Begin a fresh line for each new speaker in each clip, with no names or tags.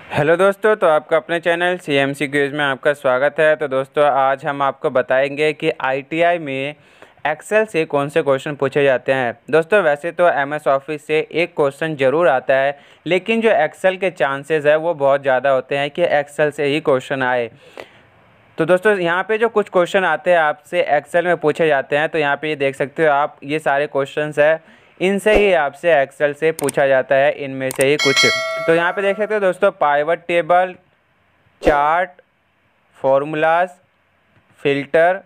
Hello दोस्तों, तो आपका अपने चैनल cmcq में आपका स्वागत है। तो दोस्तों आज हम आपको बताएंगे कि आईटीआई में एक्सेल से कौन से क्वेश्चन पूछे जाते हैं। दोस्तों वैसे तो एमएस ऑफिस से एक क्वेश्चन ज़रूर आता है, लेकिन जो एक्सेल के चांसेस है वो बहुत ज़्यादा होते हैं कि एक्सेल से ही क्वेश्चन आए। तो दोस्तों यहाँ पे जो कुछ क्वेश्चन आते हैं आपसे एक्सेल में पूछे जाते हैं, तो यहाँ पे ये देख सकते हो आप, ये सारे क्वेश्चंस है, इनसे ही आपसे एक्सेल से पूछा जाता है, इनमें से ही कुछ। तो यहाँ पे देख सकते हो दोस्तों, pivot table, chart, formulas, filter,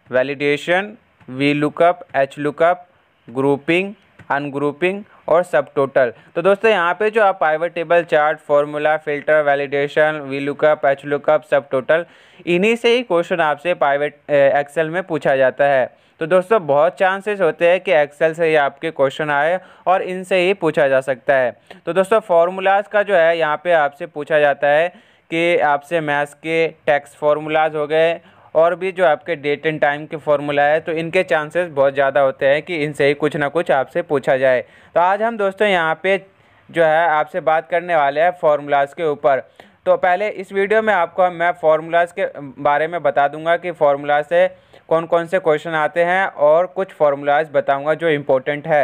validation, V lookup, H lookup, grouping, ungrouping और सब टोटल। तो दोस्तों यहाँ पे जो आप pivot table, chart, formula, filter, validation, V lookup, H lookup, sub total, इन्हीं से ही क्वेश्चन आपसे पाइवट एक्सेल में पूछा जाता है। तो दोस्तों बहुत चांसेस होते हैं कि एक्सेल से ही आपके क्वेश्चन आए और इनसे ही पूछा जा सकता है। तो दोस्तों फार्मूलाज का जो है यहाँ पे आपसे पूछा जाता है कि आपसे मैथ्स के टैक्स फार्मूलाज हो गए और भी जो आपके डेट एंड टाइम के फार्मूला है, तो इनके चांसेस बहुत ज़्यादा होते हैं कि इनसे ही कुछ ना कुछ आपसे पूछा जाए। तो आज हम दोस्तों यहाँ पे जो है आपसे बात करने वाले हैं फार्मूलाज के ऊपर। तो पहले इस वीडियो में आपको मैं फार्मूलाज के बारे में बता दूंगा कि फार्मूला से कौन कौन से क्वेश्चन आते हैं और कुछ फार्मूलाज बताऊंगा जो इम्पोर्टेंट है।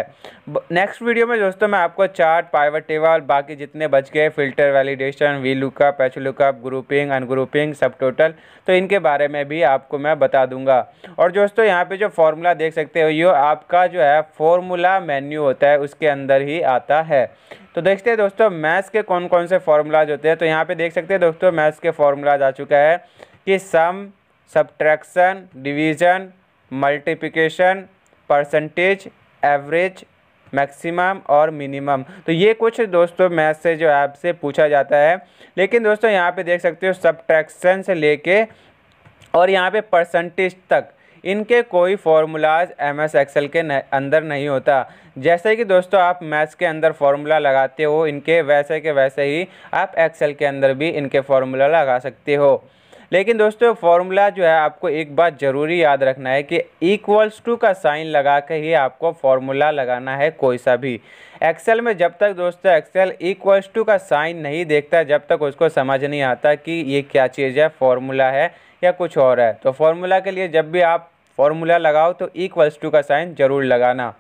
नेक्स्ट वीडियो में दोस्तों मैं आपको चार्ट, पाइवट टेबल, बाकी जितने बच गए, filter, validation, V lookup, H lookup, grouping, ungrouping, sub total, तो इनके बारे में भी आपको मैं बता दूंगा। और दोस्तों यहाँ पे जो फार्मूला देख सकते हो, ये आपका जो है फार्मूला मेन्यू होता है, उसके अंदर ही आता है। तो देखते हैं दोस्तों मैथ्स के कौन कौन से फार्मूलाज होते हैं। तो यहाँ पे देख सकते हैं दोस्तों मैथ्स के फार्मूलाज आ चुका है कि sum, subtraction, division, multiplication, percentage, average, maximum और मिनिमम। तो ये कुछ दोस्तों मैथ्स से जो आपसे पूछा जाता है। लेकिन दोस्तों यहाँ पे देख सकते हो सब्ट्रैक्शन से लेके और यहाँ पे परसेंटेज तक इनके कोई फार्मूलाज एमएस एक्सेल के अंदर नहीं होता। जैसे कि दोस्तों आप मैथ्स के अंदर फार्मूला लगाते हो इनके, वैसे के वैसे ही आप एक्सेल के अंदर भी इनके फार्मूला लगा सकते हो। लेकिन दोस्तों फार्मूला जो है आपको एक बात ज़रूरी याद रखना है कि इक्वल्स टू का साइन लगा के ही आपको फार्मूला लगाना है कोई सा भी। एक्सेल में जब तक दोस्तों एक्सेल इक्वल्स टू का साइन नहीं देखता, जब तक उसको समझ नहीं आता कि ये क्या चीज़ है, फार्मूला है या कुछ और है। तो फार्मूला के लिए जब भी आप फार्मूला लगाओ तो इक्वल्स टू का साइन ज़रूर लगाना।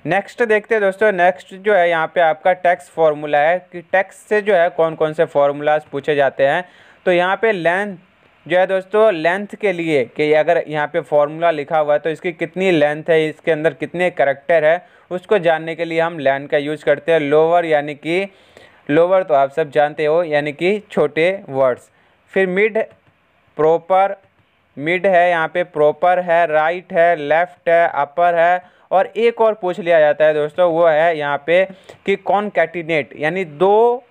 नेक्स्ट देखते हैं दोस्तों, नेक्स्ट जो है यहाँ पे आपका टैक्स फार्मूला है कि टैक्स से जो है कौन कौन से फार्मूलाज पूछे जाते हैं। तो यहाँ पे लेंथ जो है दोस्तों, लेंथ के लिए कि अगर यहाँ पे फार्मूला लिखा हुआ है तो इसकी कितनी लेंथ है, इसके अंदर कितने करैक्टर है, उसको जानने के लिए हम लेंथ का यूज़ करते हैं। लोअर यानी कि लोअर तो आप सब जानते हो, यानी कि छोटे वर्ड्स। फिर मिड, प्रॉपर, मिड है यहाँ पे, प्रॉपर है, राइट है, लेफ्ट है, अपर है, और एक और पूछ लिया जाता है दोस्तों, वो है यहाँ पे कि कॉनकैटिनेट, यानी दो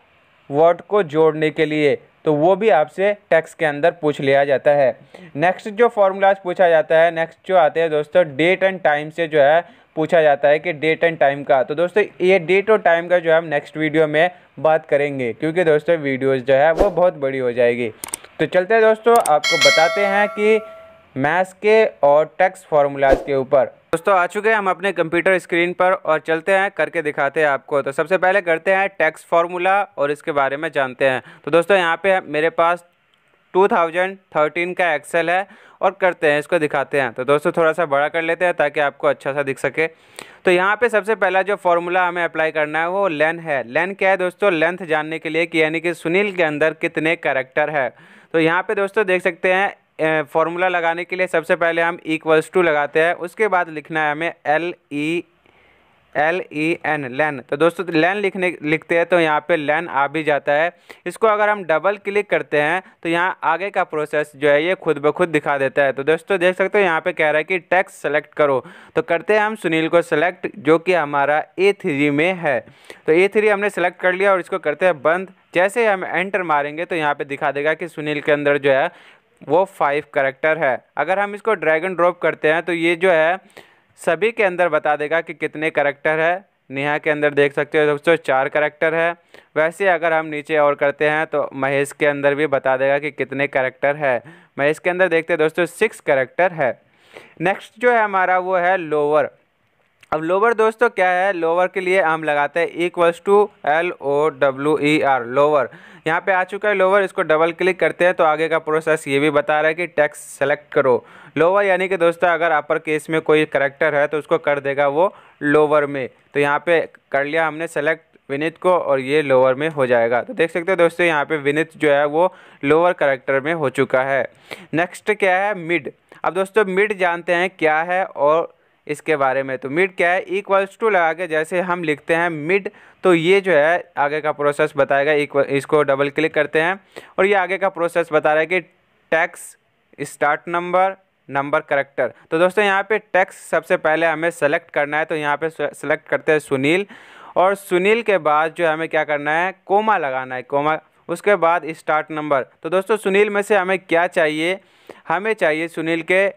वर्ड को जोड़ने के लिए, तो वो भी आपसे टेक्स्ट के अंदर पूछ लिया जाता है। नेक्स्ट जो फार्मूलाज पूछा जाता है, नेक्स्ट जो आते हैं दोस्तों डेट एंड टाइम से जो है पूछा जाता है कि डेट एंड टाइम का। तो दोस्तों ये डेट और टाइम का जो है हम नेक्स्ट वीडियो में बात करेंगे, क्योंकि दोस्तों वीडियोस जो है वो बहुत बड़ी हो जाएगी। तो चलते हैं दोस्तों, आपको बताते हैं कि मैथ्स के और टेक्स्ट फार्मूलाज के ऊपर। दोस्तों आ चुके हैं हम अपने कंप्यूटर स्क्रीन पर और चलते हैं करके दिखाते हैं आपको। तो सबसे पहले करते हैं टेक्स्ट फार्मूला और इसके बारे में जानते हैं। तो दोस्तों यहाँ पे मेरे पास 2013 का एक्सेल है और करते हैं, इसको दिखाते हैं। तो दोस्तों थोड़ा सा बड़ा कर लेते हैं ताकि आपको अच्छा सा दिख सके। तो यहाँ पे सबसे पहला जो फार्मूला हमें अप्लाई करना है वो लेंथ है। लेंथ क्या है दोस्तों? लेंथ जानने के लिए कि यानी कि सुनील के अंदर कितने कैरेक्टर है। तो यहाँ पे दोस्तों देख सकते हैं फार्मूला लगाने के लिए सबसे पहले हम इक्वल्स टू लगाते हैं, उसके बाद लिखना है हमें LEN, लेन। तो दोस्तों लेन लिखते हैं तो यहाँ पे लेन आ भी जाता है। इसको अगर हम डबल क्लिक करते हैं तो यहाँ आगे का प्रोसेस जो है ये खुद ब खुद दिखा देता है। तो दोस्तों देख सकते हो यहाँ पे कह रहा है कि टेक्स्ट सेलेक्ट करो, तो करते हैं हम सुनील को सेलेक्ट, जो कि हमारा A3 में है। तो A3 हमने सेलेक्ट कर लिया और इसको करते हैं बंद। जैसे हम एंटर मारेंगे तो यहाँ पे दिखा देगा कि सुनील के अंदर जो है वो 5 कैरेक्टर है। अगर हम इसको ड्रैग एंड ड्रॉप करते हैं तो ये जो है सभी के अंदर बता देगा कि कितने कैरेक्टर है। नेहा के अंदर देख सकते हो दोस्तों 4 कैरेक्टर है। वैसे अगर हम नीचे और करते हैं तो महेश के अंदर भी बता देगा कि कितने कैरेक्टर है। महेश के अंदर देखते हैं दोस्तों 6 कैरेक्टर है। नेक्स्ट जो है हमारा वो है लोअर। अब लोअर दोस्तों क्या है, लोअर के लिए हम लगाते हैं इक्वल्स टू LOWER, लोअर। यहाँ पे आ चुका है लोअर, इसको डबल क्लिक करते हैं तो आगे का प्रोसेस ये भी बता रहा है कि टेक्स्ट सेलेक्ट करो। लोअर यानी कि दोस्तों अगर अपर केस में कोई करैक्टर है तो उसको कर देगा वो लोअर में। तो यहाँ पे कर लिया हमने सेलेक्ट विनीत को और ये लोअर में हो जाएगा। तो देख सकते हो दोस्तों यहाँ पे विनीत जो है वो लोअर करैक्टर में हो चुका है। नेक्स्ट क्या है, मिड। अब दोस्तों मिड जानते हैं क्या है और इसके बारे में। तो मिड क्या है, इक्वल्स टू लगा के जैसे हम लिखते हैं मिड, तो ये जो है आगे का प्रोसेस बताएगा। इसको डबल क्लिक करते हैं और ये आगे का प्रोसेस बता रहा है कि टेक्स्ट स्टार्ट नंबर करैक्टर। तो दोस्तों यहाँ पे टेक्स्ट सबसे पहले हमें सेलेक्ट करना है, तो यहाँ पे सेलेक्ट करते हैं सुनील, और सुनील के बाद जो हमें क्या करना है, कोमा लगाना है, कोमा, उसके बाद स्टार्ट नंबर। तो दोस्तों सुनील में से हमें क्या चाहिए, हमें चाहिए सुनील के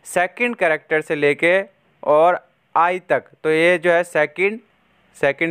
सेकंड कैरेक्टर से लेके और आई तक। तो ये जो है सेकंड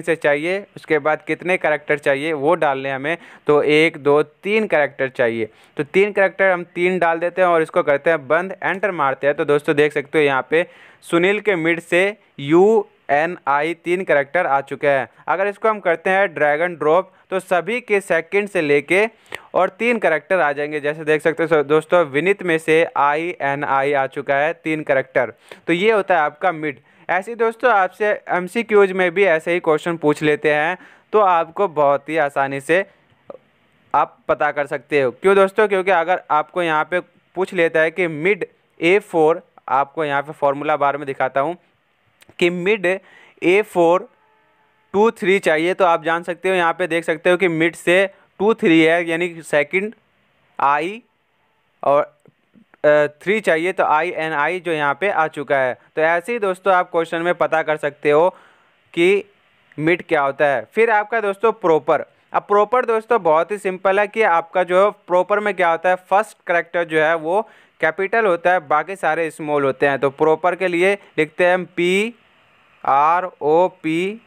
से चाहिए, उसके बाद कितने कैरेक्टर चाहिए वो डालने हमें, तो 1 2 3 कैरेक्टर चाहिए। तो 3 कैरेक्टर हम 3 डाल देते हैं और इसको करते हैं बंद, एंटर मारते हैं। तो दोस्तों देख सकते हो यहाँ पे सुनील के मिड से UNI 3 कैरेक्टर आ चुके हैं। अगर इसको हम करते हैं ड्रैगन ड्रॉप तो सभी के सेकंड से लेके और 3 कैरेक्टर आ जाएंगे। जैसे देख सकते हो दोस्तों विनीत में से INI आ चुका है 3 कैरेक्टर। तो ये होता है आपका मिड। ऐसे ही दोस्तों आपसे MCQs में भी ऐसे ही क्वेश्चन पूछ लेते हैं, तो आपको बहुत ही आसानी से आप पता कर सकते हो। क्यों दोस्तों, क्योंकि अगर आपको यहाँ पे पूछ लेता है कि मिड A4, आपको यहाँ पे फॉर्मूला बार में दिखाता हूँ कि मिड A4 2 3 चाहिए, तो आप जान सकते हो यहाँ पे देख सकते हो कि मिड से 2 3 है, यानी सेकंड I और 3 चाहिए, तो INI जो यहाँ पे आ चुका है। तो ऐसे ही दोस्तों आप क्वेश्चन में पता कर सकते हो कि मिड क्या होता है। फिर आपका दोस्तों प्रॉपर। अब प्रॉपर दोस्तों बहुत ही सिंपल है कि आपका जो प्रॉपर में क्या होता है, फर्स्ट कैरेक्टर जो है वो कैपिटल होता है, बाकी सारे स्मॉल होते हैं। तो प्रॉपर के लिए लिखते हैं PROPER,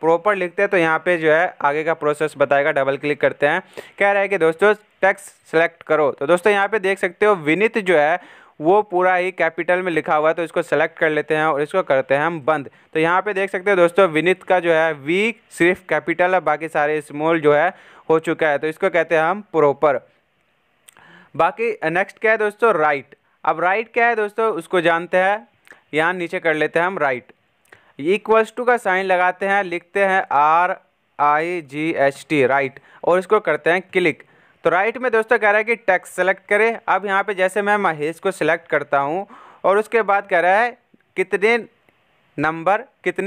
प्रॉपर लिखते हैं। तो यहाँ पे जो है आगे का प्रोसेस बताएगा, डबल क्लिक करते हैं। कह रहा है कि दोस्तों टेक्स्ट सेलेक्ट करो। तो दोस्तों यहाँ पे देख सकते हो विनीत जो है वो पूरा ही कैपिटल में लिखा हुआ है, तो इसको सेलेक्ट कर लेते हैं और इसको करते हैं हम बंद। तो यहाँ पे देख सकते हो दोस्तों विनीत का जो है V सिर्फ कैपिटल है, बाकी सारे स्मॉल जो है हो चुका है, तो इसको कहते हैं हम प्रॉपर। बाकी नेक्स्ट क्या है दोस्तों, राइट। अब राइट क्या है दोस्तों उसको जानते हैं, यहाँ नीचे कर लेते हैं हम राइट। इक्वल्स टू का साइन लगाते हैं, लिखते हैं RIGHT, राइट, और इसको करते हैं क्लिक। तो राइट में दोस्तों कह रहा है कि टेक्स्ट सेलेक्ट करें। अब यहाँ पे जैसे मैं महेश को सिलेक्ट करता हूँ और उसके बाद कह रहा है कितने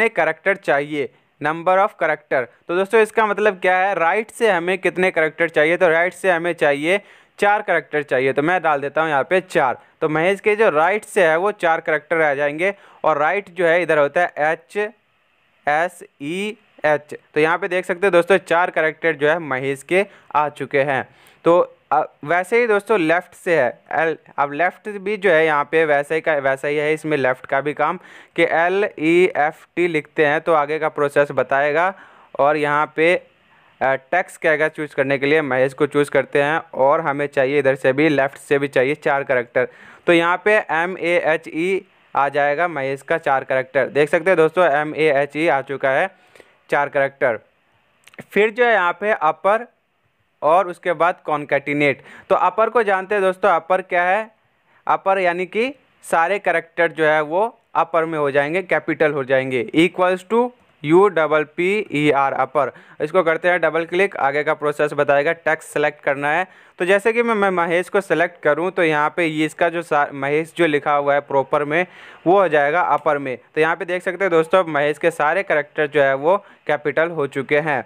करैक्टर चाहिए, नंबर ऑफ करैक्टर। तो दोस्तों इसका मतलब क्या है, राइट से हमें कितने करैक्टर चाहिए, तो राइट से हमें चाहिए 4 करैक्टर चाहिए। तो मैं डाल देता हूँ यहाँ पे 4। तो महेश के जो राइट से है वो 4 करैक्टर आ जाएंगे, और राइट जो है इधर होता है HSEH। तो यहाँ पे देख सकते हो दोस्तों 4 करैक्टर जो है महेश के आ चुके हैं। तो वैसे ही दोस्तों लेफ़्ट से है L। अब लेफ़्ट भी जो है यहाँ पे वैसा ही है, इसमें लेफ़्ट का भी काम कि LEFT लिखते हैं, तो आगे का प्रोसेस बताएगा। और यहाँ पे टेक्स्ट कहेगा चूज़ करने के लिए, महेश को चूज़ करते हैं, और हमें चाहिए इधर से भी लेफ़्ट से भी चाहिए 4 करैक्टर। तो यहाँ पे MAHE आ जाएगा महेश का 4 करैक्टर। देख सकते हैं दोस्तों MAHE आ चुका है 4 करैक्टर। फिर जो है यहाँ पे अपर और उसके बाद कॉन्कैटिनेट। तो अपर को जानते हैं दोस्तों, अपर क्या है, अपर यानी कि सारे करैक्टर जो है वो अपर में हो जाएंगे, कैपिटल हो जाएंगे। इक्वल्स टू UPPER, अपर। इसको करते हैं डबल क्लिक, आगे का प्रोसेस बताएगा। टेक्स्ट सेलेक्ट करना है, तो जैसे कि मैं महेश को सेलेक्ट करूं तो यहाँ पे ये इसका जो महेश जो लिखा हुआ है प्रॉपर में वो हो जाएगा अपर में। तो यहाँ पे देख सकते हैं दोस्तों महेश के सारे करैक्टर जो है वो कैपिटल हो चुके हैं।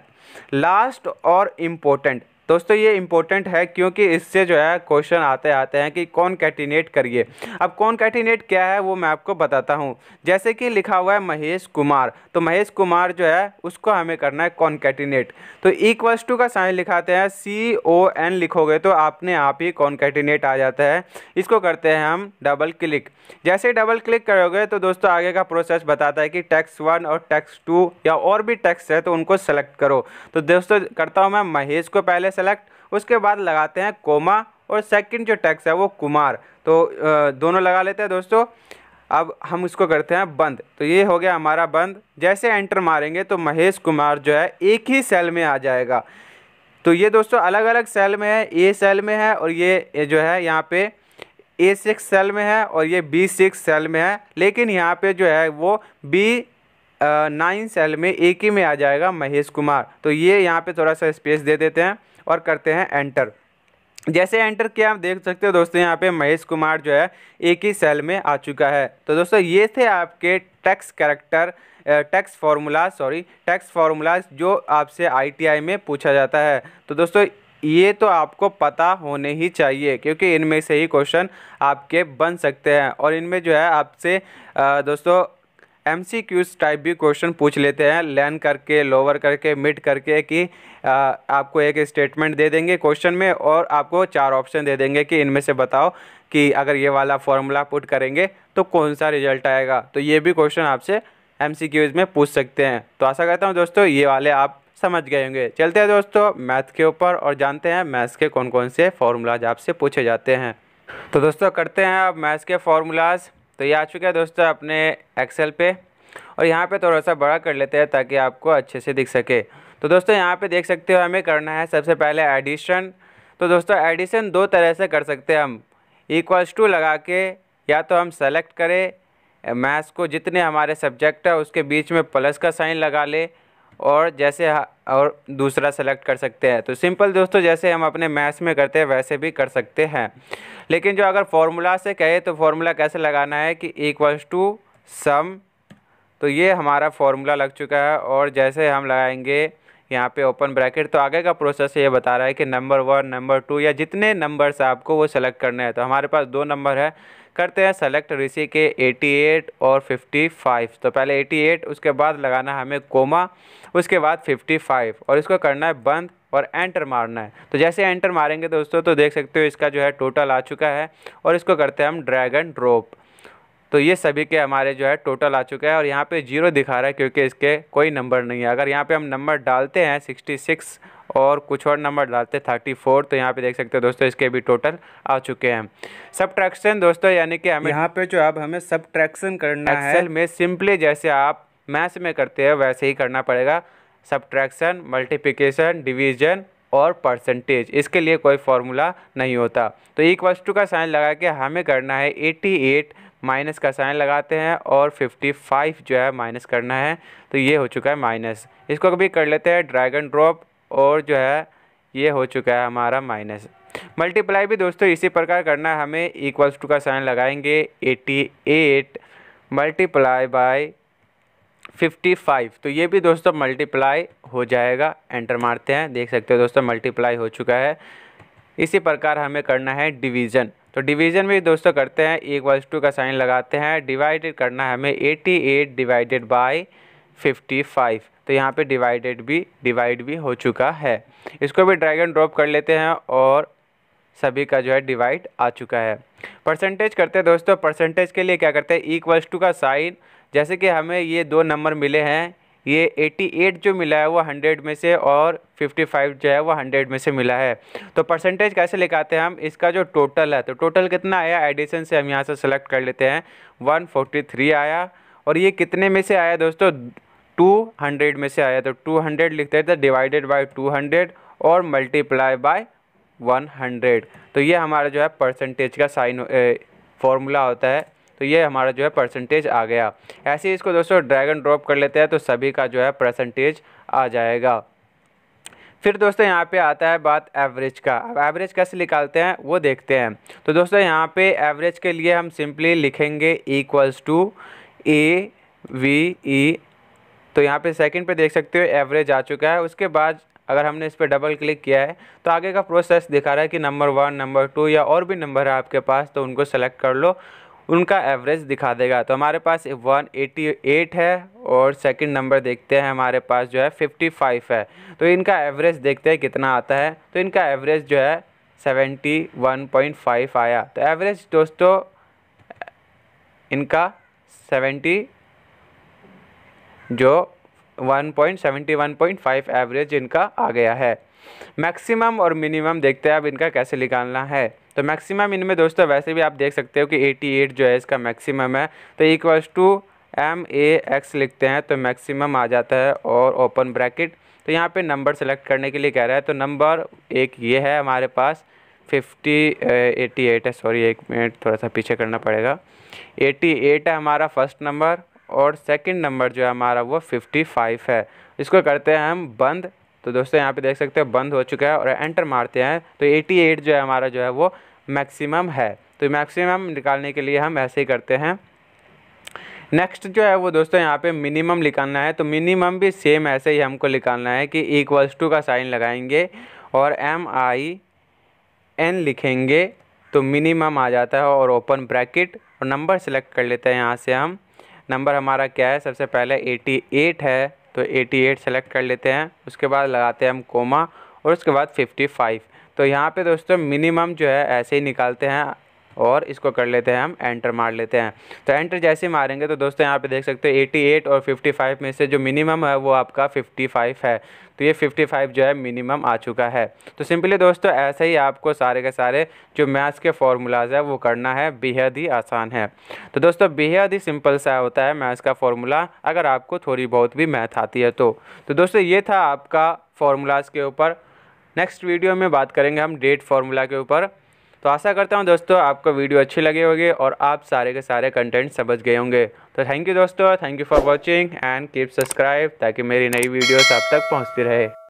लास्ट और इम्पोर्टेंट दोस्तों, ये इंपॉर्टेंट है क्योंकि इससे जो है क्वेश्चन आते हैं कि कॉन्कैटिनेट करिए। अब कॉन्कैटिनेट क्या है वो मैं आपको बताता हूँ। जैसे कि लिखा हुआ है महेश कुमार, तो महेश कुमार जो है उसको हमें करना है कॉन्कैटिनेट। तो इक्वल्स टू का साइन लिखाते हैं, CON लिखोगे तो आपने आप ही कॉन्कैटिनेट आ जाता है। इसको करते हैं हम डबल क्लिक। जैसे डबल क्लिक करोगे तो दोस्तों आगे का प्रोसेस बताता है कि टेक्स्ट 1 और टेक्स्ट 2 या और भी टेक्स्ट है तो उनको सेलेक्ट करो। तो दोस्तों करता हूँ मैं महेश को पहले सेलेक्ट, उसके बाद लगाते हैं कोमा, और सेकंड जो टेक्स्ट है वो कुमार। तो दोनों लगा लेते हैं दोस्तों। अब हम इसको करते हैं बंद। तो ये हो गया हमारा बंद। जैसे एंटर मारेंगे तो महेश कुमार जो है एक ही सेल में आ जाएगा। तो ये दोस्तों अलग अलग सेल में है, ए सेल में है और ये जो है यहाँ पे A6 सेल में है और ये B6 सेल में है, लेकिन यहाँ पे जो है वो B9 सेल में एक ही में आ जाएगा महेश कुमार। तो ये यहाँ पे थोड़ा सा स्पेस दे देते हैं और करते हैं एंटर। जैसे एंटर किया आप देख सकते हो दोस्तों यहाँ पे महेश कुमार जो है एक ही सेल में आ चुका है। तो दोस्तों ये थे आपके टैक्स फार्मूलाज जो आपसे आईटीआई में पूछा जाता है। तो दोस्तों ये तो आपको पता होने ही चाहिए, क्योंकि इनमें से ही क्वेश्चन आपके बन सकते हैं और इनमें जो है आपसे दोस्तों MCQs टाइप भी क्वेश्चन पूछ लेते हैं, लेन करके, लोअर करके, मिड करके, कि आपको एक स्टेटमेंट दे देंगे क्वेश्चन में और आपको 4 ऑप्शन दे देंगे कि इनमें से बताओ कि अगर ये वाला फॉर्मूला पुट करेंगे तो कौन सा रिजल्ट आएगा। तो ये भी क्वेश्चन आपसे MCQs में पूछ सकते हैं। तो आशा करता हूँ दोस्तों ये वाले आप समझ गए होंगे। चलते हैं दोस्तों मैथ के ऊपर और जानते हैं मैथ्स के कौन कौन से फार्मूलाज आपसे पूछे जाते हैं। तो दोस्तों करते हैं अब मैथ्स के फार्मूलाज। तो ये आ चुका है दोस्तों अपने एक्सेल पे और यहाँ पे थोड़ा सा बड़ा कर लेते हैं ताकि आपको अच्छे से दिख सके। तो दोस्तों यहाँ पे देख सकते हो हमें करना है सबसे पहले एडिशन। तो दोस्तों एडिशन 2 तरह से कर सकते हैं हम, इक्वल्स टू लगा के, या तो हम सेलेक्ट करें मैथ्स को जितने हमारे सब्जेक्ट है उसके बीच में प्लस का साइन लगा ले और और दूसरा सेलेक्ट कर सकते हैं। तो सिंपल दोस्तों जैसे हम अपने मैथ्स में करते हैं वैसे भी कर सकते हैं। लेकिन जो अगर फॉर्मूला से कहे तो फॉर्मूला कैसे लगाना है कि इक्वल्स टू सम। तो ये हमारा फॉर्मूला लग चुका है और जैसे हम लगाएंगे यहाँ पे ओपन ब्रैकेट, तो आगे का प्रोसेस ये बता रहा है कि नंबर 1, नंबर 2 या जितने नंबर्स आपको वो सेलेक्ट करने हैं। तो हमारे पास 2 नंबर है, करते हैं सेलेक्ट ऋषि के 88 और 55। तो पहले 88, उसके बाद लगाना हमें कोमा, उसके बाद 55 और इसको करना है बंद और एंटर मारना है। तो जैसे एंटर मारेंगे दोस्तों तो देख सकते हो इसका जो है टोटल आ चुका है और इसको करते हैं हम ड्रैग एंड ड्रॉप। तो ये सभी के हमारे जो है टोटल आ चुका है और यहाँ पे 0 दिखा रहा है क्योंकि इसके कोई नंबर नहीं है। अगर यहाँ पे हम नंबर डालते हैं 66 और कुछ और नंबर डालते हैं 34, तो यहाँ पे देख सकते हो दोस्तों इसके भी टोटल आ चुके हैं। सबट्रैक्शन दोस्तों यानी कि हमें यहाँ पे जो अब हमें सबट्रैक्शन करना है एक्सेल में, सिंपली जैसे आप मैथ्स में करते हैं वैसे ही करना पड़ेगा। सबट्रैक्शन, मल्टीप्लिकेशन, डिवीजन और परसेंटेज, इसके लिए कोई फार्मूला नहीं होता। तो इक्वल्स टू का साइन लगा के हमें करना है 88 माइनस का साइन लगाते हैं और 55 जो है माइनस करना है। तो ये हो चुका है माइनस, इसको भी कर लेते हैं ड्रैग एंड ड्रॉप और जो है ये हो चुका है हमारा माइनस। मल्टीप्लाई भी दोस्तों इसी प्रकार करना है हमें, इक्वल्स टू का साइन लगाएंगे 88 मल्टीप्लाई बाय 55। तो ये भी दोस्तों मल्टीप्लाई हो जाएगा। एंटर मारते हैं, देख सकते हो दोस्तों मल्टीप्लाई हो चुका है। इसी प्रकार हमें करना है डिवीज़न। तो डिवीज़न भी दोस्तों करते हैं, इक्वल्स टू का साइन लगाते हैं, डिवाइडेड करना है हमें 88 डिवाइडेड बाय 55। तो यहाँ पे डिवाइड भी हो चुका है। इसको भी ड्रैग एंड ड्रॉप कर लेते हैं और सभी का जो है डिवाइड आ चुका है। परसेंटेज करते हैं दोस्तों। परसेंटेज के लिए क्या करते हैं, इक्वल्स टू का साइन, जैसे कि हमें ये 2 नंबर मिले हैं, ये 88 जो मिला है वो 100 में से और 55 जो है वो 100 में से मिला है। तो परसेंटेज कैसे लिखाते हैं हम, इसका जो टोटल है, तो टोटल कितना आया, एडिशन से हम यहाँ से सेलेक्ट कर लेते हैं 143 आया। और ये कितने में से आया दोस्तों, 200 में से आया। तो 200 लिखते थे डिवाइडेड बाय 200 और मल्टीप्लाई बाय 100। तो ये हमारा जो है परसेंटेज का साइन फॉर्मूला होता है। तो ये हमारा जो है परसेंटेज आ गया। ऐसे ही इसको दोस्तों ड्रैग एंड ड्रॉप कर लेते हैं तो सभी का जो है परसेंटेज आ जाएगा। फिर दोस्तों यहाँ पे आता है बात एवरेज का। अब एवरेज कैसे निकालते हैं वो देखते हैं। तो दोस्तों यहाँ पे एवरेज के लिए हम सिंपली लिखेंगे इक्वल्स टू AVE। तो यहाँ पे सेकंड पे देख सकते हो एवरेज आ चुका है। उसके बाद अगर हमने इस पर डबल क्लिक किया है तो आगे का प्रोसेस दिखा रहा है कि नंबर 1, नंबर 2 या और भी नंबर है आपके पास, तो उनको सेलेक्ट कर लो, उनका एवरेज दिखा देगा। तो हमारे पास 188 है और सेकंड नंबर देखते हैं हमारे पास जो है 55 है। तो इनका एवरेज देखते हैं कितना आता है। तो इनका एवरेज जो है 71.5 आया। तो एवरेज दोस्तों इनका 171.5 एवरेज इनका आ गया है। मैक्सिमम और मिनिमम देखते हैं अब इनका कैसे निकालना है। तो मैक्सिमम इनमें दोस्तों वैसे भी आप देख सकते हो कि 88 जो है इसका मैक्सिमम है, तो इक्वल्स टू MAX लिखते हैं तो मैक्सिमम आ जाता है और ओपन ब्रैकेट। तो यहाँ पे नंबर सेलेक्ट करने के लिए कह रहा है, तो नंबर एक ये है हमारे पास 88 है, सॉरी एक मिनट थोड़ा सा पीछे करना पड़ेगा। 88 है हमारा फर्स्ट नंबर और सेकंड नंबर जो है हमारा वो 55 है। इसको करते हैं हम बंद। तो दोस्तों यहाँ पे देख सकते हो बंद हो चुका है और एंटर मारते हैं तो 88 जो है हमारा जो है वो मैक्सिमम है। तो मैक्सिमम निकालने के लिए हम ऐसे ही करते हैं। नेक्स्ट जो है वो दोस्तों यहाँ पे मिनिमम निकालना है। तो मिनिमम भी सेम ऐसे ही हमको निकालना है कि इक्वल्स टू का साइन लगाएंगे और MIN लिखेंगे तो मिनिमम आ जाता है और ओपन ब्रैकेट और नंबर सेलेक्ट कर लेते हैं। यहाँ से हम नंबर हमारा क्या है, सबसे पहले 88 है तो 88 सेलेक्ट कर लेते हैं। उसके बाद लगाते हैं हम कोमा और उसके बाद 55। तो यहाँ पे दोस्तों मिनिमम जो है ऐसे ही निकालते हैं और इसको कर लेते हैं हम एंटर मार लेते हैं। तो एंटर जैसे ही मारेंगे तो दोस्तों यहाँ पे देख सकते हो 88 और 55 में से जो मिनिमम है वो आपका 55 है। तो ये 55 जो है मिनिमम आ चुका है। तो सिंपली दोस्तों ऐसे ही आपको सारे के सारे जो मैथ्स के फॉर्मूलाज है वो करना है, बेहद ही आसान है। तो दोस्तों बेहद ही सिंपल सा होता है मैथ्स का फॉर्मूला, अगर आपको थोड़ी बहुत भी मैथ आती है तो दोस्तों ये था आपका फॉर्मूलाज के ऊपर। नेक्स्ट वीडियो में बात करेंगे हम डेट फार्मूला के ऊपर। तो आशा करता हूँ दोस्तों आपको वीडियो अच्छी लगी होगी और आप सारे के सारे कंटेंट समझ गए होंगे। तो थैंक यू दोस्तों, thank you for watching and keep subscribe ताकि मेरी नई वीडियोस आप तक पहुँचती रहे।